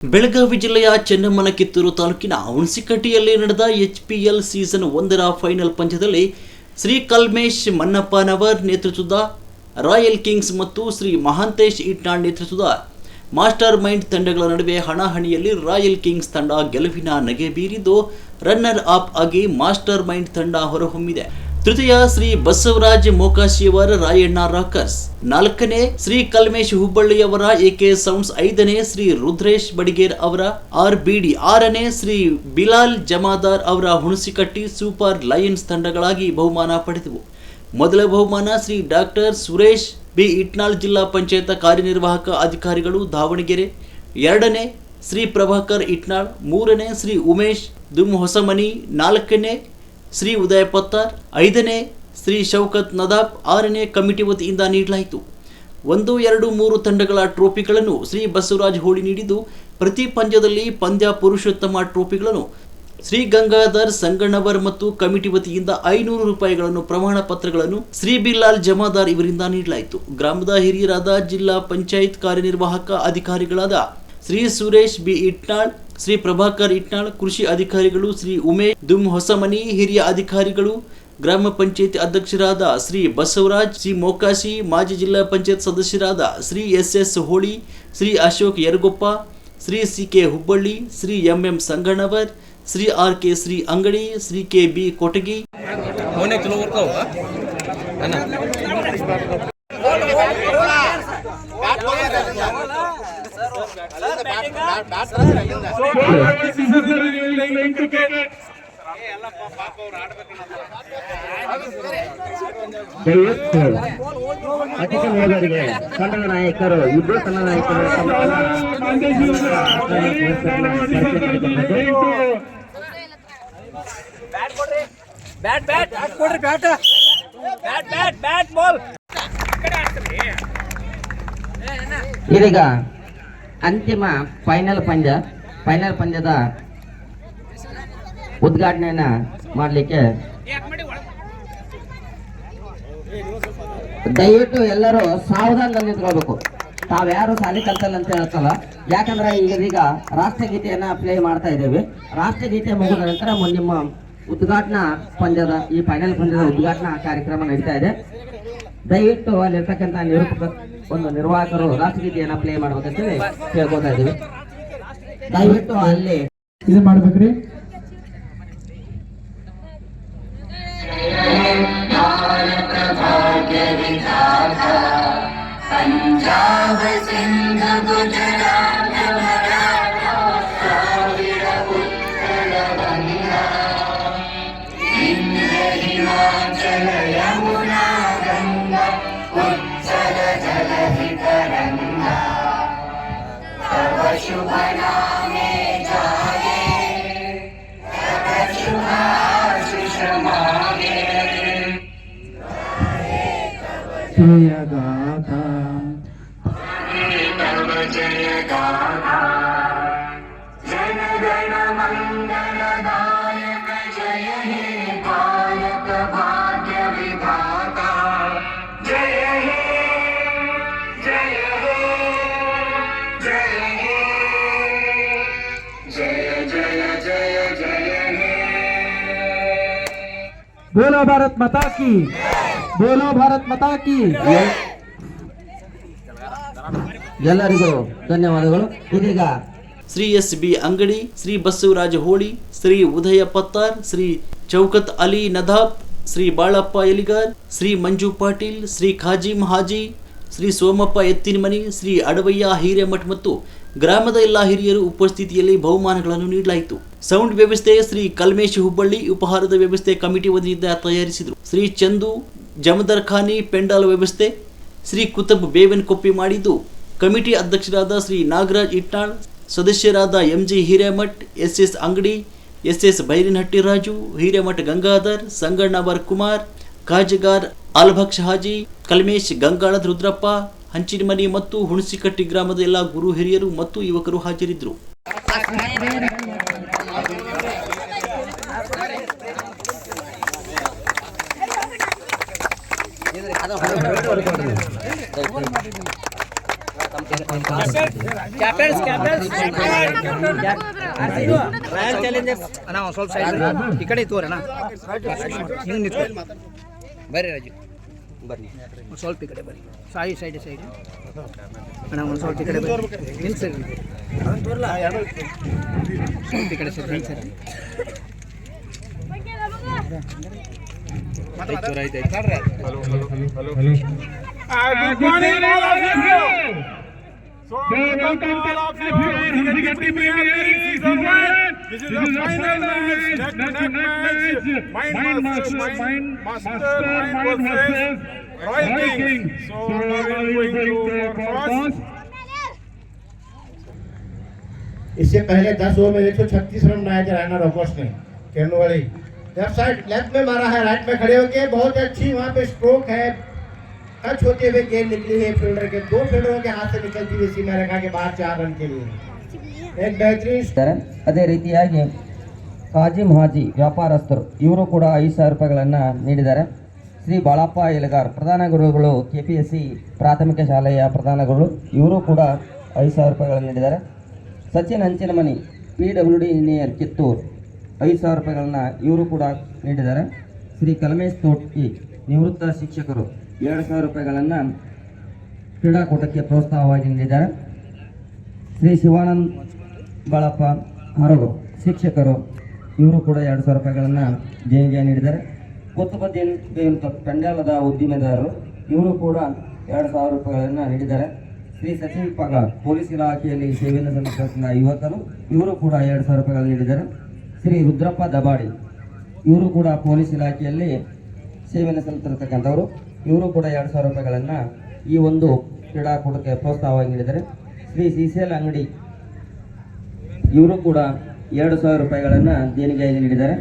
ಬೆಳಗಾವಿ ಜಿಲ್ಲೆಯ ಚೆನ್ನಮ್ಮನ ಕಿತ್ತೂರು ತಾಲೂಕಿನ ಹುಣಸಿಕಟ್ಟಿಯಲ್ಲಿ ನಡೆದ HPL ಸೀಸನ್ 1ರ ಫೈನಲ್ ಪಂದ್ಯದಲ್ಲಿ ಶ್ರೀ ಕಲ್ಮೇಶ್ ಮನ್ನಪ್ಪನವರ್ ನೇತೃತ್ವದ ರಾಯಲ್ ಕಿಂಗ್ಸ್ ಮತ್ತು ಶ್ರೀ ಮಹಾಂತೇಶ್ ಇಟ್ನಾಳ್ ನೇತೃತ್ವದ ಮಾಸ್ಟರ್ ಮೈಂಡ್ ತಂಡಗಳ ನಡುವೆ ಹಣಾಹಣಿಯಲ್ಲಿ ರಾಯಲ್ ಕಿಂಗ್ಸ್ ತಂಡ ಗೆಲುವಿನ ನಗೆ ಬೀರಿದ್ದು ರನ್ನರ್ ಅಪ್ ಆಗಿ ಮಾಸ್ಟರ್ ಮೈಂಡ್ ತಂಡ ಹೊರಹೊಮ್ಮಿದೆ. ತೃತೀಯ ಶ್ರೀ ಬಸವರಾಜ್ ಮೋಕಾಶಿಯವರ ರಾಯಣ್ಣ ರಾಕರ್ಸ್, 4ನೇ ಶ್ರೀ ಕಲ್ಮೇಶ್ ಹುಬ್ಬಳ್ಳಿಯವರ AK ಸೌಂಡ್ಸ್, 5ನೇ ಶ್ರೀ ರುದ್ರೇಶ್ ಬಡಿಗೇರ್ ಅವರ RBD, 6ನೇ ಶ್ರೀ ಬಿಲಾಲ್ ಜಮಾದಾರ್ ಅವರ ಹುಣಸಿಕಟ್ಟಿ ಸೂಪರ್ ಲಯನ್ಸ್ ತಂಡಗಳಾಗಿ ಬಹುಮಾನ ಪಡೆದವು. ಮೊದಲ ಬಹುಮಾನ ಶ್ರೀ ಡಾಕ್ಟರ್ ಸುರೇಶ್ B ಇಟ್ನಾಳ್ ಜಿಲ್ಲಾ ಪಂಚಾಯತ್ ಕಾರ್ಯನಿರ್ವಾಹಕ ಅಧಿಕಾರಿಗಳು ದಾವಣಗೆರೆ, 2ನೇ ಶ್ರೀ ಪ್ರಭಾಕರ್ ಇಟ್ನಾಳ್, 3ನೇ ಶ್ರೀ ಉಮೇಶ್ ಹೊಸಮನಿ, 4ನೇ ಶ್ರೀ ಉದಯ ಪತ್ತಾರ್, 5ನೇ ಶ್ರೀ ಶೌಕತ್ ನದಾಬ್, 6ನೇ ಕಮಿಟಿ ವತಿಯಿಂದ ನೀಡಲಾಯಿತು. 1, 2, 3 ತಂಡಗಳ ಟ್ರೋಫಿಗಳನ್ನು ಶ್ರೀ ಬಸವರಾಜ್ ಹೋಳಿ ನೀಡಿದ್ದು, ಪ್ರತಿ ಪಂದ್ಯದಲ್ಲಿ ಪಂದ್ಯ ಪುರುಷೋತ್ತಮ ಟ್ರೋಫಿಗಳನ್ನು ಶ್ರೀ ಗಂಗಾಧರ್ ಸಂಗಣ್ಣವರ್ ಮತ್ತು ಕಮಿಟಿ ವತಿಯಿಂದ 500 ರೂಪಾಯಿಗಳನ್ನು ಪ್ರಮಾಣ ಪತ್ರಗಳನ್ನು ಶ್ರೀ ಬಿಲಾಲ್ ಜಮಾದಾರ್ ಇವರಿಂದ ನೀಡಲಾಯಿತು. ಗ್ರಾಮದ ಹಿರಿಯರಾದ ಜಿಲ್ಲಾ ಪಂಚಾಯತ್ ಕಾರ್ಯನಿರ್ವಾಹಕ ಅಧಿಕಾರಿಗಳಾದ ಶ್ರೀ ಸುರೇಶ್ B ಇಟ್ನಾಳ್, ಶ್ರೀ ಪ್ರಭಾಕರ್ ಇಟ್ನಾಳ್, ಕೃಷಿ ಅಧಿಕಾರಿಗಳು ಶ್ರೀ ಉಮೇಶ್ ಹೊಸಮನಿ, ಹಿರಿಯ ಅಧಿಕಾರಿಗಳು ಗ್ರಾಮ ಪಂಚಾಯತ್ ಅಧ್ಯಕ್ಷರಾದ ಶ್ರೀ ಬಸವರಾಜ್ ಸಿ ಮೋಕಾಶಿ, ಮಾಜಿ ಜಿಲ್ಲಾ ಪಂಚಾಯತ್ ಸದಸ್ಯರಾದ Shri SS Holi, Shri Ashok ಯರಗೊಪ್ಪ, Shri CK Hubballi, Shri MM ಸಂಗಣ್ಣವರ್, Shri RK Shri ಅಂಗಡಿ, ಶ್ರೀ KB ಕೊಟಗಿ. ಅತಿಥಿ ಹೋದವರಿಗೆ ತಂಡದ ನಾಯಕರು, ಇಬ್ಬರು ತಂಡದ ನಾಯಕರು ಇದೀಗ ಅಂತಿಮ ಫೈನಲ್ ಪಂದ್ಯದ ಉದ್ಘಾಟನೆಯನ್ನ ಮಾಡಲಿಕ್ಕೆ ದಯವಿಟ್ಟು ಎಲ್ಲರೂ ಸಾವಧಾನದಲ್ಲಿ ನಿಂತ್ಕೊಳ್ಬೇಕು. ತಾವ್ಯಾರು ಶಾಲೆ ಕಲ್ತಲ್ಲ ಅಂತ ಹೇಳ್ತಲ್ಲ, ಯಾಕಂದ್ರೆ ಈಗ ರಾಷ್ಟ್ರಗೀತೆಯನ್ನ ಪ್ಲೇ ಮಾಡ್ತಾ ಇದ್ದೇವೆ. ರಾಷ್ಟ್ರಗೀತೆ ಮುಗಿದ ನಂತರ ನಿಮ್ಮ ಉದ್ಘಾಟನಾ ಪಂದ್ಯದ ಈ ಫೈನಲ್ ಪಂದ್ಯದ ಉದ್ಘಾಟನಾ ಕಾರ್ಯಕ್ರಮ ನಡೀತಾ ಇದೆ. ದಯವಿಟ್ಟು ಅಲ್ಲಿರ್ತಕ್ಕಂಥ ನಿರ್ವಾಹಕರು ರಾಷ್ಟ್ರಗೀತೆಯನ್ನ ಪ್ಲೇ ಮಾಡ್ಬೇಕಂತೇಳಿ ಕೇಳ್ಕೊತಾ ಇದ್ದೀವಿ. ದಯವಿಟ್ಟು ಅಲ್ಲಿ ಇದು ಮಾಡ್ಬೇಕ್ರಿ. पंजाब सिंध गुजरात मराठा द्राविड उत्कल बंगा विंध्य हिमाचल यमुना गंगा उच्चल जलधि तरंगा तव शुभ नामे जागे तव शुभाशिष मागे जय गाथा जय गाथा जन गण मंगलदायक जय हे पालक भाग्य विधाता जय हे जय हे जय हे जय जय जय जय हे. बोलो भारत माता की, बोलो भारत माता की. ಎಲ್ಲರಿಗೂ ಧನ್ಯವಾದಗಳು. ಇದೀಗ ಶ್ರೀ SB ಅಂಗಡಿ, ಶ್ರೀ ಬಸವರಾಜ ಹೋಳಿ, ಶ್ರೀ ಉದಯ ಪತ್ತಾರ್, ಶ್ರೀ ಚೌಕತ್ ಅಲಿ ನದಾಬ್, ಶ್ರೀ ಬಾಳಪ್ಪ ಎಲಿಗಾರ್, ಶ್ರೀ ಮಂಜು ಪಾಟೀಲ್, ಶ್ರೀ ಖಾಜಿಮ್ ಹಾಜಿ, ಶ್ರೀ ಸೋಮಪ್ಪ ಎತ್ತಿನಮನಿ, ಶ್ರೀ ಅಡವಯ್ಯ ಹಿರೇಮಠ್ ಮತ್ತು ಗ್ರಾಮದ ಎಲ್ಲಾ ಹಿರಿಯರು ಉಪಸ್ಥಿತಿಯಲ್ಲಿ ಬಹುಮಾನಗಳನ್ನು ನೀಡಲಾಯಿತು. ಸೌಂಡ್ ವ್ಯವಸ್ಥೆ ಶ್ರೀ ಕಲ್ಮೇಶ್ ಹುಬ್ಬಳ್ಳಿ, ಉಪಹಾರದ ವ್ಯವಸ್ಥೆ ಕಮಿಟಿ ವತಿಯಿಂದ ತಯಾರಿಸಿದರು. ಶ್ರೀ ಚಂದು ಜಮದರ್ ಖಾನಿ ಪೆಂಡಾಲ್ ವ್ಯವಸ್ಥೆ ಶ್ರೀ ಕುತಬ್ ಬೇವನ್ ಕೊಪ್ಪಿ ಮಾಡಿದ್ದು, ಕಮಿಟಿ ಅಧ್ಯಕ್ಷರಾದ ಶ್ರೀ ನಾಗರಾಜ್ ಇಟ್ನಾಳ್, ಸದಸ್ಯರಾದ MG ಹಿರೇಮಠ್, SS ಅಂಗಡಿ, SS ಬೈರಿನಹಟ್ಟಿ ರಾಜು, ಹಿರೇಮಠ್ ಗಂಗಾಧರ್, ಸಂಗಣ್ಣವರ್ ಕುಮಾರ್, ಕಾಜಗಾರ್ ಅಲ್ಬಕ್ಷ ಹಾಜಿ, ಕಲ್ಮೇಶ್ ಗಂಗಾಳದ ರುದ್ರಪ್ಪ, ಹಂಚಿನಮನಿ ಮತ್ತು ಹುಣಸಿಕಟ್ಟಿ ಗ್ರಾಮದ ಎಲ್ಲ ಗುರು ಹಿರಿಯರು ಮತ್ತು ಯುವಕರು ಹಾಜರಿದ್ದರು. ಅದು ರಾಯಲ್ ಚಾಲೆಂಜರ್ಸ್ ಅಣ್ಣ ಒಂದು ಸ್ವಲ್ಪ ಸೈಡ್ ಈ ಕಡೆ ತೋರಿ ಅಣ್ಣ ಹಿಂಗೆ ನಿಂತ್ಕೊ ಬರ್ರಿ ರಾಜು ಬರ್ರಿ ಒಂದು ಸ್ವಲ್ಪ ಈ ಕಡೆ ಬರ್ರಿ ಸೈಡ್ ಅಣ್ಣ ಒಂದು ಸ್ವಲ್ಪ ಈ ಕಡೆ ಬರ್ರಿ ನಿಂಗೆ ಸರಿ ಈ ಕಡೆ ಸರಿ ನಿಂಗೆ ಸರಿ Good morning, all of you. So, welcome to all of you. Executive Premier League Season 1. This is the final match, neck-to-neck match. Mindmaster versus Royal King. So, now we are going to toss. इससे पहले 10 over में 136 run बनाए थे Raina rockers ने खेलने वाली left side left में मारा है, राइट में खड़े होके बहुत अच्छी वहाँ पे स्ट्रोक है, टच होते हुए गेंद निकली है फील्डर के, 2 फील्डरों के हाथ से निकलती हुई सीमा रेखा के बाहर 4 रन के लिए एक बेहतरीन। ಅದೇ ರೀತಿಯಾಗಿ ಕಾಜಿಮ್ ಹಾಜಿ ವ್ಯಾಪಾರಸ್ಥರು ಇವರು ಕೂಡ 5,000 ರೂಪಾಯಿಗಳನ್ನು ನೀಡಿದ್ದಾರೆ. ಶ್ರೀ ಬಾಳಪ್ಪ ಎಲಗಾರ್ ಪ್ರಧಾನ ಗುರುಗಳು KPSC ಪ್ರಾಥಮಿಕ ಶಾಲೆಯ ಪ್ರಧಾನ ಗುರುಗಳು ಇವರು ಕೂಡ 5,000 ರೂಪಾಯಿಗಳನ್ನು ನೀಡಿದ್ದಾರೆ. ಸಚಿನ್ ಹಂಚಿನಮನಿ PWD ಇಂಜಿನಿಯರ್ ಕಿತ್ತೂರು 5,000 ರೂಪಾಯಿಗಳನ್ನು ಇವರು ಕೂಡ ನೀಡಿದ್ದಾರೆ. ಶ್ರೀ ಕಲ್ಮೇಶ್ ತೋಟ್ಕಿ ನಿವೃತ್ತ ಶಿಕ್ಷಕರು 2,000 ರೂಪಾಯಿಗಳನ್ನು ಕ್ರೀಡಾಕೂಟಕ್ಕೆ ಪ್ರೋತ್ಸಾಹವಾಗಿ ನೀಡಿದ್ದಾರೆ. ಶ್ರೀ ಶಿವಾನಂದ್ ಬಾಳಪ್ಪ ಹರಗು ಶಿಕ್ಷಕರು ಇವರು ಕೂಡ 2,000 ರೂಪಾಯಿಗಳನ್ನು ದೇಣಿಗೆ ನೀಡಿದ್ದಾರೆ. ಕುತುಬುದ್ದೀನ್ ಪೆಂಡಾಲದ ಉದ್ದಿಮೆದಾರರು ಇವರು ಕೂಡ 2,000 ರೂಪಾಯಿಗಳನ್ನು ನೀಡಿದ್ದಾರೆ. ಶ್ರೀ ಸಚಿನ್ ಪಗಾರ್ ಪೊಲೀಸ್ ಇಲಾಖೆಯಲ್ಲಿ ಸೇವೆಯನ್ನು ಸಲ್ಲಿಸುತ್ತಿರುವ ಯುವಕರು ಇವರು ಕೂಡ 2,000 ರೂಪಾಯಿಗಳನ್ನು ನೀಡಿದ್ದಾರೆ. ಶ್ರೀ ರುದ್ರಪ್ಪ ದಬಾಡಿ ಇವರು ಕೂಡ ಪೊಲೀಸ್ ಇಲಾಖೆಯಲ್ಲಿ ಸೇವೆಯನ್ನು ಸಲ್ಲಿಸುತ್ತಿರತಕ್ಕಂಥವರು ಇವರು ಕೂಡ 2,000 ರೂಪಾಯಿಗಳನ್ನು ಈ ಒಂದು ಕ್ರೀಡಾಕೂಟಕ್ಕೆ ಪ್ರೋತ್ಸಾಹವಾಗಿ ನೀಡಿದ್ದಾರೆ. ಶ್ರೀ ಸಿಸಿಎಲ್ ಅಂಗಡಿ ಇವರು ಕೂಡ 2,000 ರೂಪಾಯಿಗಳನ್ನು ದೇಣಿಗೆಯಾಗಿ ನೀಡಿದ್ದಾರೆ.